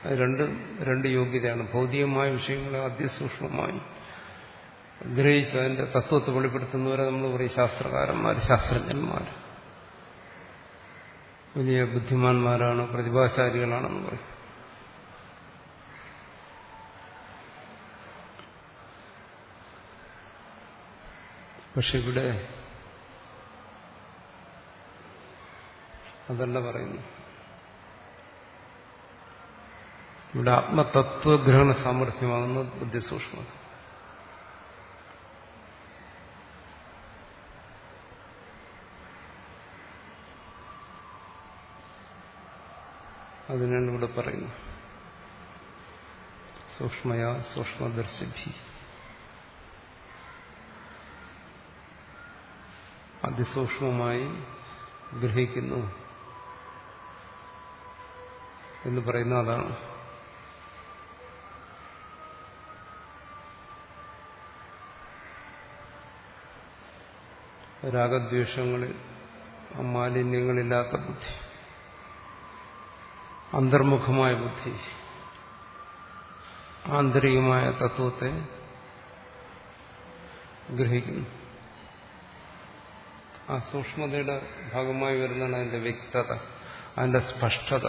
അത് രണ്ട് യോഗ്യതയാണ്. ഭൗതികമായ വിഷയങ്ങളെ അതിസൂക്ഷ്മമായി ഗ്രഹിച്ച് അതിന്റെ തത്വത്തെ വെളിപ്പെടുത്തുന്നവരെ നമ്മൾ പറയും ശാസ്ത്രകാരന്മാർ, ശാസ്ത്രജ്ഞന്മാർ, വലിയ ബുദ്ധിമാന്മാരാണ്, പ്രതിഭാശാലികളാണെന്ന് പറയും. പക്ഷെ ഇവിടെ അതല്ല പറയുന്നു. ഇവിടെ ആത്മതത്വഗ്രഹണ സാമർഥ്യമാകുന്ന ബുദ്ധിസൂക്ഷ്മത. അതിനാണ് ഇവിടെ പറയുന്നത് സൂക്ഷ്മയാ സൂക്ഷ്മദർശിഭി. അതിസൂക്ഷ്മമായി ഗ്രഹിക്കുന്നു എന്ന് പറയുന്ന അതാണ്. രാഗദ്വേഷങ്ങളിൽ മാലിന്യങ്ങളില്ലാത്ത ബുദ്ധി, അന്തർമുഖമായ ബുദ്ധി, ആന്തരികമായ തത്വത്തെ ഗ്രഹിക്കുന്നു. ആ സൂക്ഷ്മതയുടെ ഭാഗമായി വരുന്നതാണ് അതിന്റെ വ്യക്തത, അതിന്റെ സ്പഷ്ടത,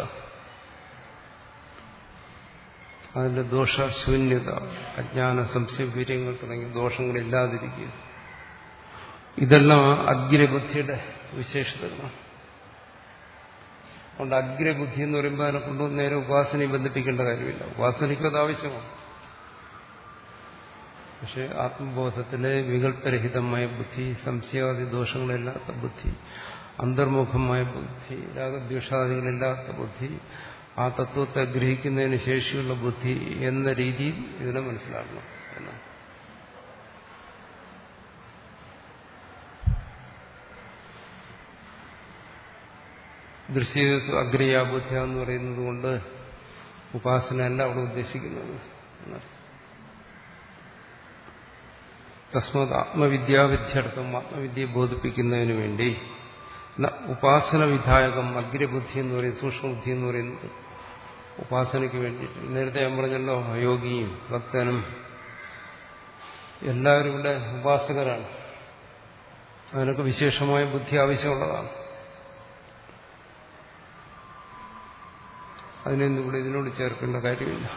അതിന്റെ ദോഷശൂന്യത, അജ്ഞാന സംശയവീര്യങ്ങൾ തുടങ്ങിയ ദോഷങ്ങളില്ലാതിരിക്കുക. ഇതെല്ലാം അഗ്രബുദ്ധിയുടെ വിശേഷതകളാണ്. അതുകൊണ്ട് അഗ്രബുദ്ധി എന്ന് പറയുമ്പോൾ അതിനെ കൊണ്ടുവന്ന് നേരെ ഉപാസനയെ ബന്ധിപ്പിക്കേണ്ട കാര്യമില്ല. ഉപാസനയ്ക്ക് അത് ആവശ്യമാണ്. പക്ഷെ ആത്മബോധത്തിലെ വികല്പരഹിതമായ ബുദ്ധി, സംശയാദി ദോഷങ്ങളില്ലാത്ത ബുദ്ധി, അന്തർമുഖമായ ബുദ്ധി, രാഗദ്വേഷാദികളില്ലാത്ത ബുദ്ധി, ആ തത്വത്തെ ഗ്രഹിക്കുന്നതിന് ശേഷിയുള്ള ബുദ്ധി എന്ന രീതിയിൽ ഇതിനെ മനസ്സിലാക്കണം എന്നാണ്. ദൃശ്യത്വ അഗ്രയാ ബുദ്ധിയ എന്ന് പറയുന്നത് കൊണ്ട് ഉപാസനയല്ല അവിടെ ഉദ്ദേശിക്കുന്നത്. തസ്മത് ആത്മവിദ്യാവിദ്യാർത്ഥം, ആത്മവിദ്യയെ ബോധിപ്പിക്കുന്നതിന് വേണ്ടി ഉപാസന വിധായകം അഗ്രബുദ്ധി എന്ന് പറയുന്നത്, സൂക്ഷ്മബുദ്ധി എന്ന് പറയുന്നത് ഉപാസനയ്ക്ക് വേണ്ടിയിട്ട്. നേരത്തെ ഞാൻ പറഞ്ഞല്ലോ, യോഗിയും ഭക്തനും എല്ലാവരും ഇവിടെ ഉപാസകരാണ്. അതിനൊക്കെ വിശേഷമായ ബുദ്ധി ആവശ്യമുള്ളതാണ്. അതിനൊന്നും ഇവിടെ ഇതിനോട് ചേർക്കേണ്ട കാര്യമില്ല.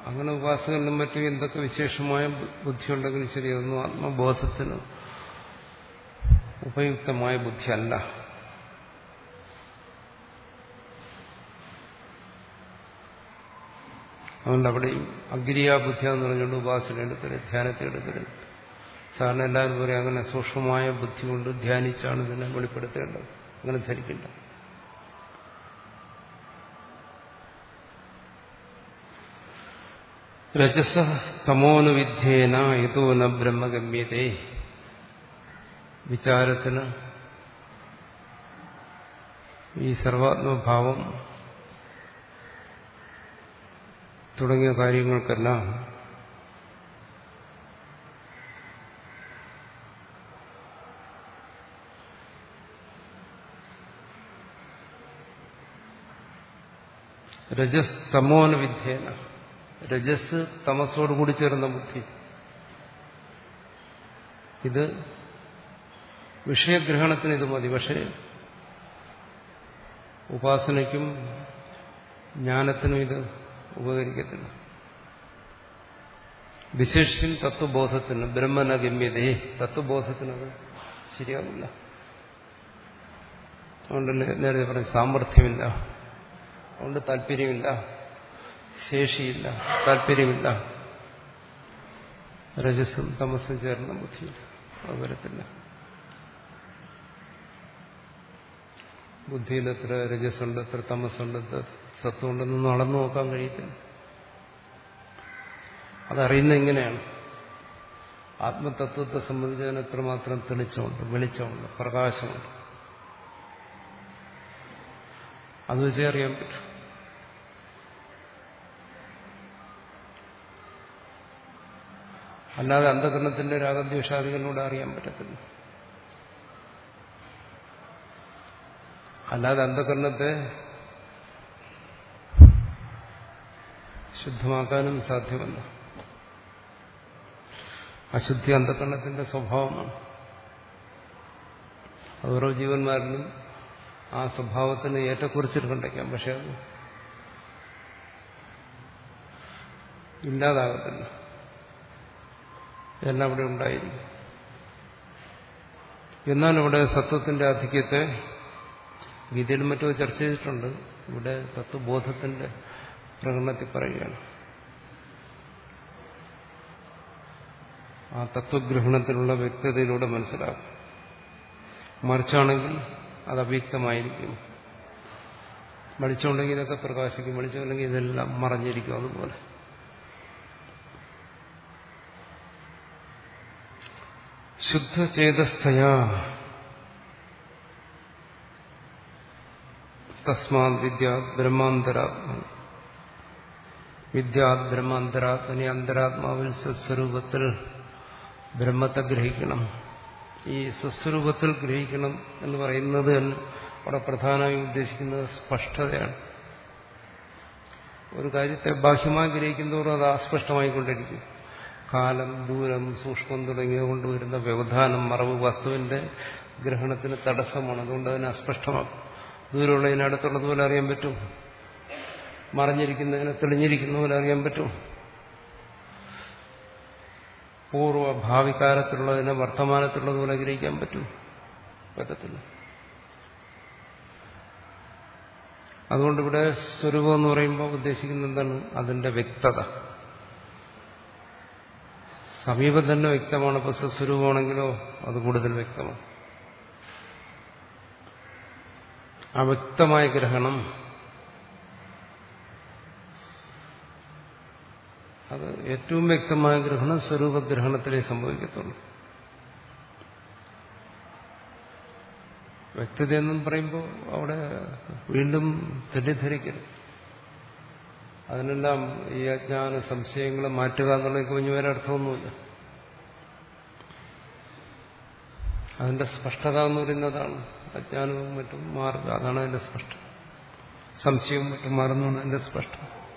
അങ്ങനെ ഉപാസകനും മറ്റും എന്തൊക്കെ വിശേഷമായ ബുദ്ധിയുണ്ടെങ്കിലും ശരി, അതൊന്നും ആത്മബോധത്തിന് ഉപയുക്തമായ ബുദ്ധിയല്ല. അതുകൊണ്ട് അവിടെയും അഗ്രിയാ ബുദ്ധിയ എന്ന് പറഞ്ഞുകൊണ്ട് ഉപാസന എടുക്കരുത്, ധ്യാനത്തെ എടുക്കരുത്. സാധാരണ എല്ലാവരും പറയും അങ്ങനെ സൂക്ഷ്മമായ ബുദ്ധി കൊണ്ട് ധ്യാനിച്ചാണ് ഇതിനെ വെളിപ്പെടുത്തേണ്ടത്. അങ്ങനെ ധരിക്കണ്ട. രജസ തമോനുവിധ്യേന യതോ ന ബ്രഹ്മഗമ്യതേ. വിചാരത്തിന് ഈ സർവാത്മഭാവം തുടങ്ങിയ കാര്യങ്ങൾക്കെല്ലാം രജസ് തമോനുവിധ്യേന, രജസ് തമസോടുകൂടി ചേർന്ന ബുദ്ധി, ഇത് വിഷയഗ്രഹണത്തിന് ഇത് മതി. പക്ഷേ ഉപാസനയ്ക്കും ജ്ഞാനത്തിനും ഇത് ഉപകരിക്കത്തില്ല. വിശേഷിച്ചും തത്വബോധത്തിന്, ബ്രഹ്മന ഗമ്യതയെ, തത്വബോധത്തിനത് ശരിയാവില്ല. അതുകൊണ്ടല്ലേ നേരത്തെ പറഞ്ഞ സാമർഥ്യമില്ല, അതുകൊണ്ട് താല്പര്യമില്ല, ശേഷിയില്ല, താല്പര്യമില്ല. രജസ്സും തമസ്സും ചേർന്ന ബുദ്ധിയില്ല, അത് വരത്തില്ല. ബുദ്ധിയിൽ എത്ര രജസ്സുണ്ട്, എത്ര തമസ്സുണ്ട്, എത്ര സത്വമുണ്ടെന്നൊന്നും അളന്നു നോക്കാൻ കഴിയത്തില്ല. അതറിയുന്ന ഇങ്ങനെയാണ്. ആത്മതത്വത്തെ സംബന്ധിച്ച് അതിന് എത്രമാത്രം തെളിച്ചമുണ്ട്, വെളിച്ചമുണ്ട്, പ്രകാശമുണ്ട്, അത് വെച്ചേ അറിയാൻ പറ്റും. അല്ലാതെ അന്ധകരണത്തിന്റെ രാഗദ്വേഷാദികളിലൂടെ അറിയാൻ പറ്റത്തില്ല. അല്ലാതെ അന്ധകരണത്തെ ശുദ്ധമാക്കാനും സാധ്യമല്ല. അശുദ്ധി അന്ധകരണത്തിന്റെ സ്വഭാവമാണ്. ഓരോ ജീവന്മാരിലും ആ സ്വഭാവത്തിന് ഏറ്റക്കുറിച്ചിട്ടുണ്ടാക്കാം. പക്ഷെ അത് ഇല്ലാതാകത്തില്ല. എല്ലാം ഇവിടെ ഉണ്ടായിരിക്കും. എന്നാൽ ഇവിടെ സത്വത്തിന്റെ ആധിക്യത്തെ ഗീതയിലും മറ്റോ ചർച്ച ചെയ്തിട്ടുണ്ട്. ഇവിടെ തത്വബോധത്തിന്റെ പ്രകടനത്തിൽ പറയുകയാണ്. ആ തത്വഗ്രഹണത്തിലുള്ള വ്യക്തതയിലൂടെ മനസ്സിലാക്കും. മറിച്ചാണെങ്കിൽ അത് അവ്യക്തമായിരിക്കും. വെളിച്ചമുണ്ടെങ്കിൽ ഇതൊക്കെ പ്രകാശിക്കും, വെളിച്ചമില്ലെങ്കിൽ ഇതെല്ലാം മറഞ്ഞിരിക്കും. അതുപോലെ ശുദ്ധചേതസ്ഥയാ തസ്മാത് വിദ്യാത് ബ്രഹ്മാന്തരാത്മനി. വിദ്യാത് ബ്രഹ്മാന്തരാത്മനി. അന്തരാത്മാവിൽ സ്വസ്വരൂപത്തിൽ ബ്രഹ്മത്തെ ഗ്രഹിക്കണം. ഈ സ്വസ്വരൂപത്തിൽ ഗ്രഹിക്കണം എന്ന് പറയുന്നത് അവിടെ പ്രധാനമായും ഉദ്ദേശിക്കുന്നത് സ്പഷ്ടതയാണ്. ഒരു കാര്യത്തെ ബാഹ്യമായി ഗ്രഹിക്കുന്നതോറും അത് അസ്പഷ്ടമായിക്കൊണ്ടിരിക്കും. കാലം, ദൂരം, സൂക്ഷ്മം തുടങ്ങിയ കൊണ്ടുവരുന്ന വ്യവധാനം, മറവ് വസ്തുവിന്റെ ഗ്രഹണത്തിന് തടസ്സമാണ്. അതുകൊണ്ട് അതിനെ അസ്പഷ്ടമാക്കും. ദൂരമുള്ളതിന് അടുത്തുള്ളതുപോലെ അറിയാൻ പറ്റും, മറഞ്ഞിരിക്കുന്നതിനെ തെളിഞ്ഞിരിക്കുന്ന പോലെ അറിയാൻ പറ്റും, പൂർവ്വ ഭാവികാലത്തുള്ളതിനെ വർത്തമാനത്തിലുള്ളതുപോലെ ഗ്രഹിക്കാൻ പറ്റും, പറ്റത്തില്ല. അതുകൊണ്ടിവിടെ സ്വരൂപം എന്ന് പറയുമ്പോൾ ഉദ്ദേശിക്കുന്നത് എന്താണ്? അതിന്റെ വ്യക്തത. സമീപം തന്നെ വ്യക്തമാണ്. ഇപ്പോൾ സ്വസ്വരൂപമാണെങ്കിലോ അത് കൂടുതൽ വ്യക്തമാണ്. ആ വ്യക്തമായ ഗ്രഹണം അത് ഏറ്റവും വ്യക്തമായ ഗ്രഹണം സ്വരൂപഗ്രഹണത്തിലേ സംഭവിക്കത്തുള്ളൂ. വ്യക്തതയെന്നും പറയുമ്പോൾ അവിടെ വീണ്ടും തെറ്റിദ്ധരിക്കരുത്. അതിനെല്ലാം ഈ അജ്ഞാന സംശയങ്ങളെ മാറ്റുക എന്നുള്ളതൊക്കെ കുഞ്ഞു വേറെ അർത്ഥമൊന്നുമില്ല. അതിന്റെ സ്പഷ്ടത എന്ന് പറയുന്നതാണ്. അജ്ഞാനവും മറ്റും മാറുക, അതാണ് അതിന്റെ സ്പഷ്ടത. സംശയവും മറ്റും മാറുന്നതാണ് അതിന്റെ സ്പഷ്ടത.